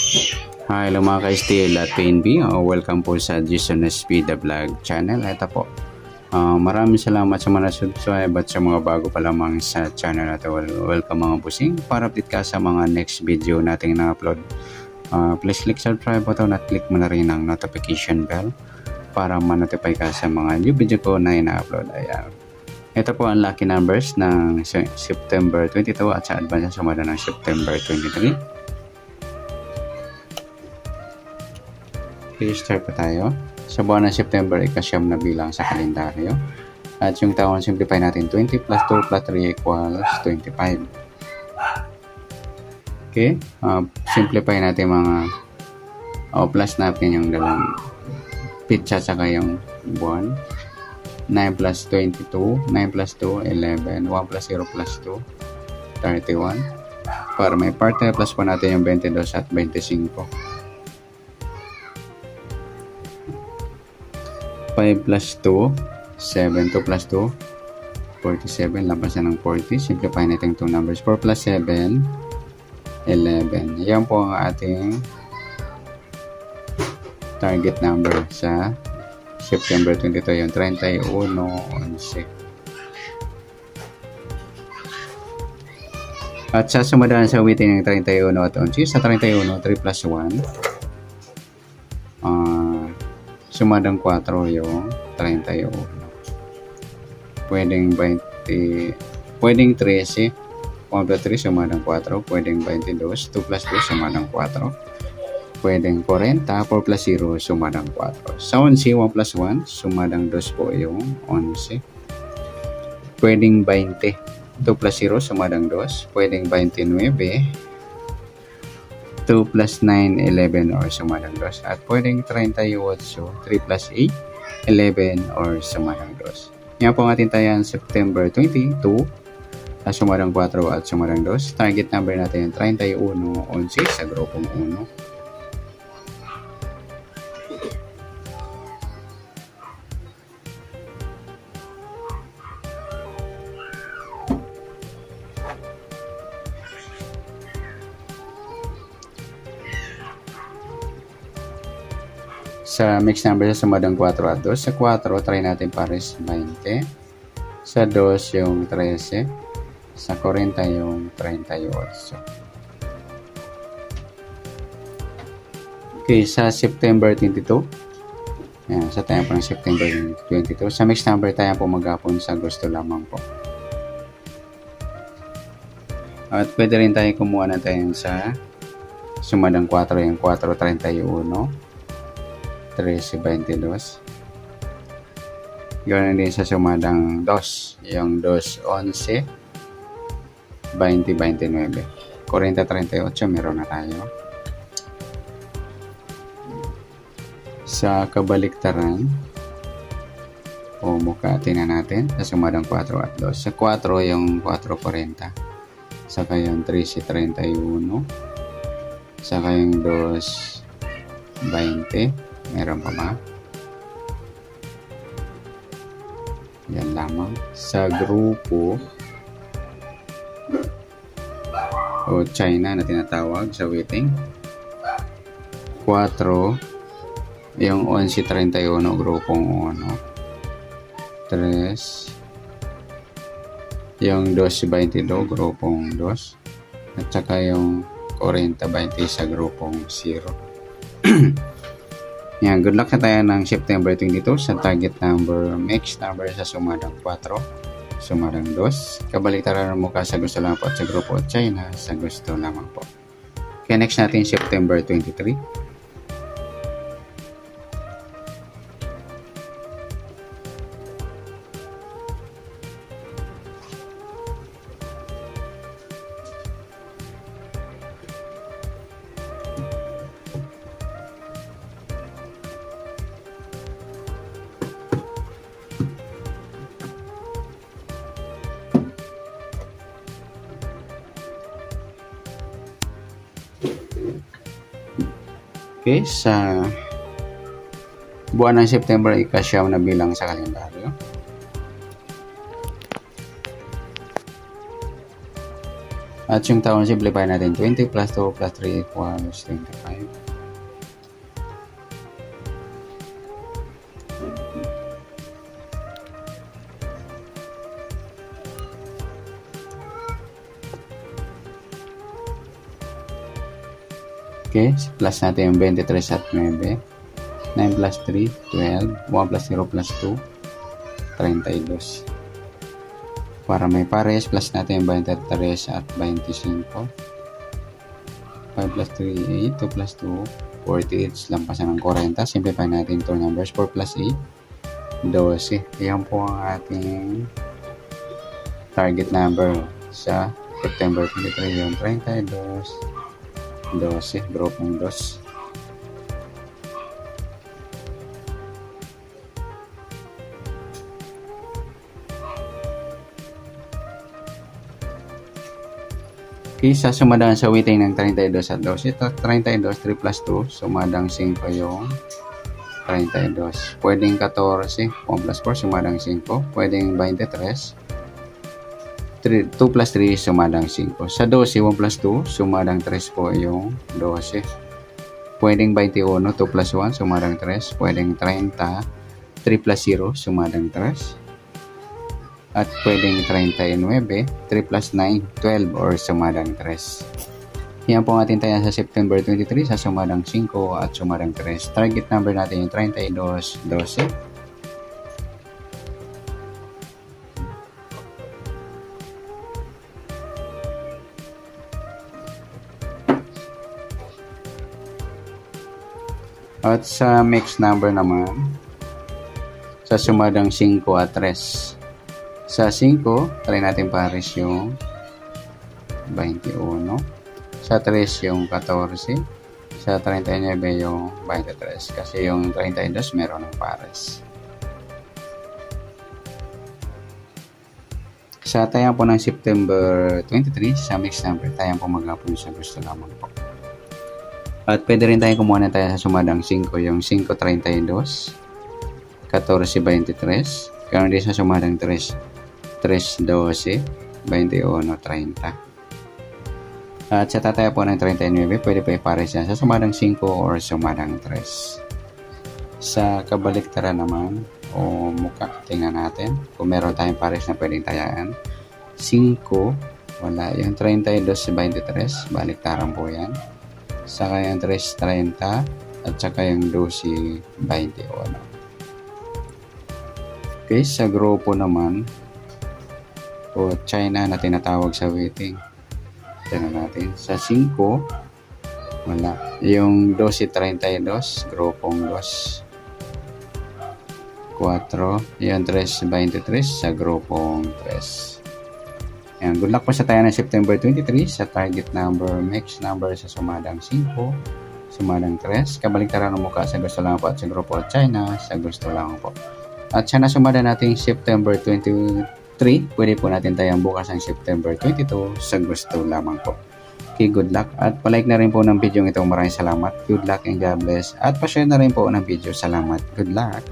Hi, hello mga ka-STL at PNB. Welcome po sa Jason SP The Vlog channel. Ito po. Maraming salamat sa mga subscribe at sa mga bago pa lamang sa channel na ito. Welcome mga busing. Para update ka sa mga next video nating na-upload. Please click subscribe button at click mo na rin ang notification bell para ma-notify ka sa mga new video ko na ina-upload. Ayan. Ito po ang lucky numbers ng September 22 at sa advance sa sumada ng September 23. Okay, start pa tayo. Sa buwan ng September, ikasyam na bilang sa kalendaryo. At yung taon, simplify natin 20 plus 2 plus 3 equals 25. Okay, simplify natin mga plus natin yung dalawang pitsa saka yung buwan. 9 plus 22, 9 plus 2, 11, 1 plus 0 plus 2, 31. Para may partner, plus po natin yung 22 at 25. 5 plus 2, 7, 2 plus 2, 47, labas na ng 40. Simplify natin itong numbers. 4 plus 7, 11. Yan po ang ating target number sa September 22, yung 31-11. At sa sumadaan sa awitin ng 31 at 11, sa 31, 3 plus 1, sumadang 4 yung 31. Pwedeng 20, pwedeng 13, 1 plus 3 sumadang 4, pwedeng 22, 2 plus 2 sumadang 4, pwedeng 40, 4 plus 0 sumadang 4. Sa 11, 1 plus 1 sumadang 2 po yung 11. Pwedeng 20, 2 plus 0 sumadang 2, pwedeng 29, 2 plus 9, 11 or sumadang 2. At pwedeng 38, 3 plus 8, 11 or sumadang 2. Yan po ang ating tayan September 22, sumadang 4 at sumadang 2. Target number natin yung 31, 11 sa grupong 1. Sa mixed number sa sumadang 4 at 2. Sa 4, try natin pares 20. Sa 2 yung 13. Sa 40 yung 38. Okay, sa September 22. Yan, sa tayo po ng September 22. Sa mixed number tayo po maghapon sa gusto lamang po. At pwede rin tayo kumuha na tayo sa sumadang 4 yung 4, 31. 13.22. Ganoon din sa sumadang 2, yung 2.11, 20.29. 40.38 meron na tayo. Sa kabaliktaran, o mukha, tingnan natin sa sumadang 4 at 2. Sa 4 yung 4.40, saka yung 13.31, saka yung 2.20. Meron pa ba? Yan lamang. Sa grupo o China na tinatawag sa waiting, 4 yung 11.31 grupong 1, 3 yung 2.22 grupong 2, at saka yung 40.20 sa grupong 0. Yan, good luck na tayo ng September 22 sa target number, mixed number sa sumadang 4, sumadang 2. Kabaliktaran mo ka sa gusto lamang po at sa grupo China sa gusto lamang po. Kaya next natin September 23. Okay, sa buwan ng September, ikasyam na bilang sa kalendaryo. At yung taon, simplify natin. 20 plus 2 plus 3 equals 25. Okay, plus natin yung 23 at 9. 9 plus 3, 12. 1 plus 0 plus 2, 32. Para may pares, plus natin yung 23 at 25. 5 plus 3, 8. 2 plus 2, 48. Lampasan ng 40. Simplify natin 2 numbers. 4 plus 8, 12. Yan po ang ating target number sa September 23. Yung 32. 12, grupong 2. Okay, sa sumadang sa weighting ng 32 at 12. Ito, 32, 3 plus 2. Sumadang 5 yung 32. Pwedeng 14, 1 plus 4, sumadang 5. Pwedeng 23. 2 plus 3, sumadang 5. Sa 12, 1 plus 2, sumadang 3 po yung 12. Pwedeng 21, 2 plus 1, sumadang 3. Pwedeng 30, 3 plus 0, sumadang 3. At pwedeng 39, 3 plus 9, 12 or sumadang 3. Yan po ang ating taya sa September 23 sa sumadang 5 at sumadang 3. Target number natin yung 32, 12. At sa mixed number naman, sa sumadang 5 at 3. Sa 5, try natin pares yung 21. Sa 3 yung 14. Sa 39 yung 23. Kasi yung 32 meron ng pares. Sa tayang po ng September 23, sa mixed number, tayang po maghapon sa gusto lamang po. At pwede rin tayong kumuha na tayo sa sumadang 5, yung 5.32, 14.23, kaya din sa sumadang 3.12, 21.30. At sa tataya po ng 39, pwede pa ipares yan sa sumadang 5 or sumadang 3. Sa kabaliktaran naman, o mukha, tingnan natin kung meron tayong pares na pwedeng tayaan. 5, wala. Yung 32.23, baliktaran po yan. Saka yung 3.30 at saka yung 12.21. Okay, sa grupo naman o China na tinatawag sa weighting, tignan natin. Sa 5, wala. Yung 12.32, grupong 2. 4, yung 3.23 sa grupong 3. Ayan, good luck po sa tayo ng September 23 sa target number, mixed number sa sumadang 5, sumadang 3. Kabaliktaran ng mukha sa gusto lang po at sa grupo China sa gusto lang po. At sana sumada natin September 23, pwede po natin tayang bukas ang September 22 sa gusto lamang po. Okay, good luck. At palike na rin po ng video ito. Maraming salamat. Good luck and God bless. At pa-share na rin po ng video. Salamat. Good luck.